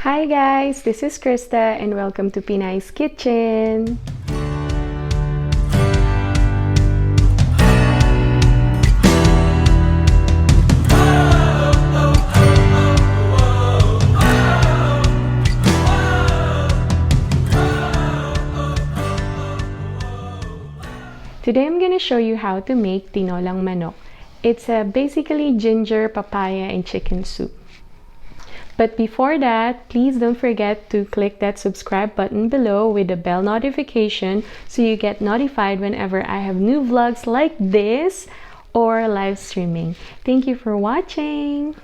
Hi guys, this is Christa and welcome to Pinays Kitchen. Today I'm gonna show you how to make Tinolang Manok. It's basically ginger, papaya, and chicken soup. But before that, please don't forget to click that subscribe button below with the bell notification so you get notified whenever I have new vlogs like this or live streaming. Thank you for watching!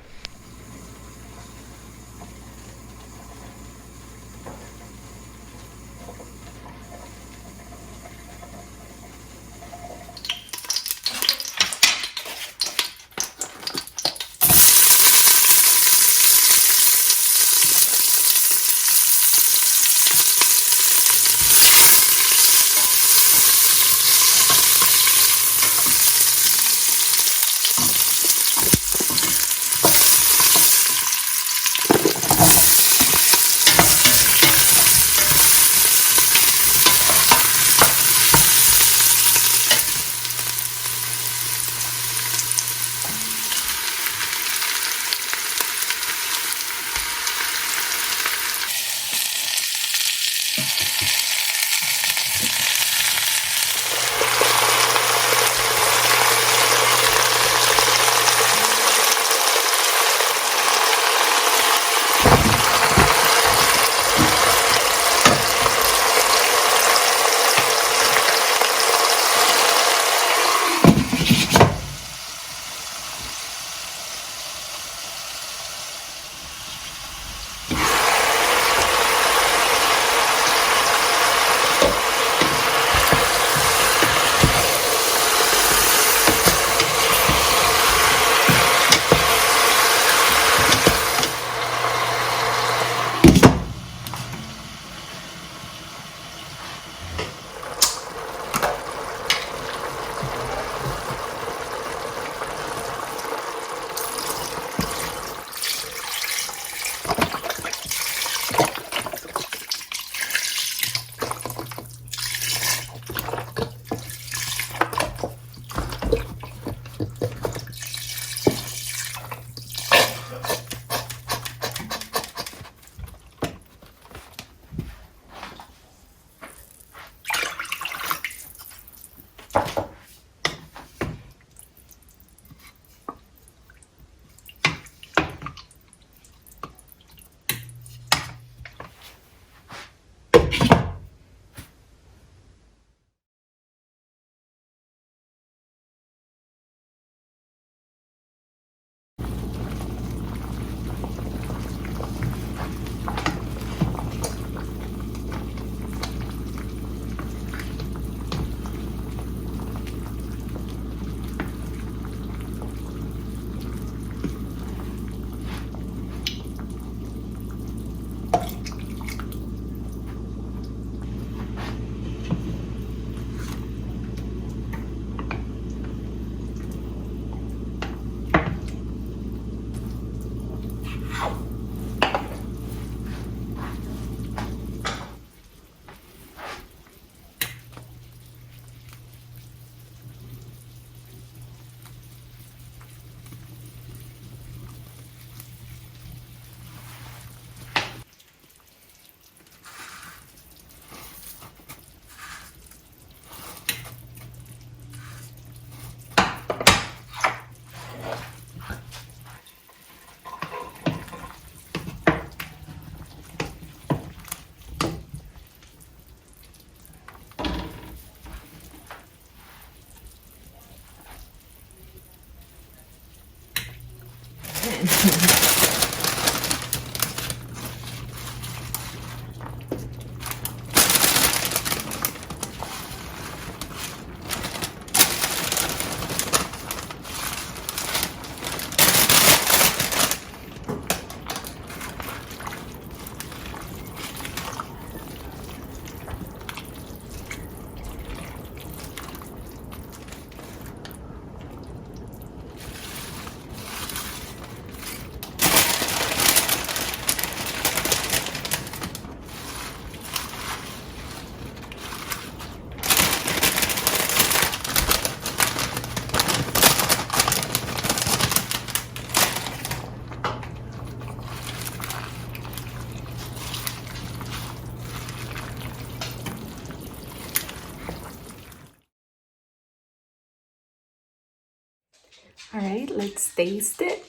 All right, let's taste it.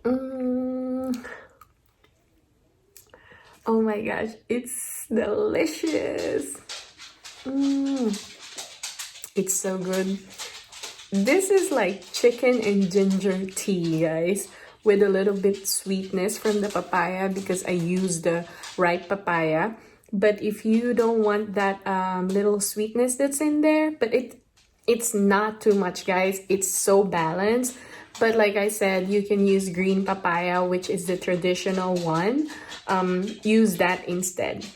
Mm. Oh my gosh, it's delicious. Mm. It's so good. This is like chicken and ginger tea, guys, with a little bit sweetness from the papaya because I used the ripe papaya. But if you don't want that little sweetness that's in there, but it's not too much, guys. It's so balanced. But like I said, you can use green papaya, which is the traditional one. Use that instead.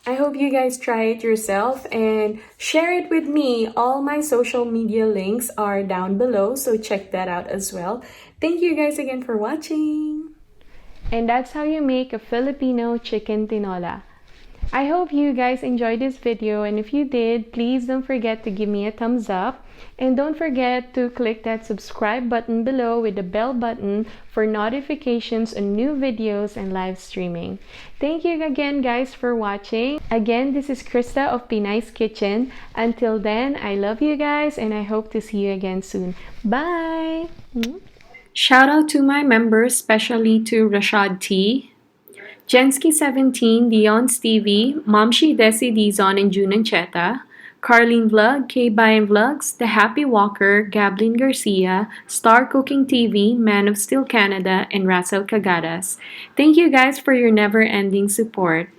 I hope you guys try it yourself and share it with me. All my social media links are down below, so check that out as well. Thank you guys again for watching. And that's how you make a Filipino chicken tinola. I hope you guys enjoyed this video, and if you did, please don't forget to give me a thumbs up, and don't forget to click that subscribe button below with the bell button for notifications on new videos and live streaming. Thank you again guys for watching. Again, this is Christa of Pinays Kitchen. Until then, I love you guys and I hope to see you again soon. Bye! Shout out to my members, especially to Rashad T, Jensky17, Dion Stevie, Momshi Desi Dizon and June Ancheta, Carlene Vlog, K Bayan Vlogs, The Happy Walker, Gablin Garcia, Star Cooking TV, Man of Steel Canada, and Russell Cagadas. Thank you guys for your never-ending support.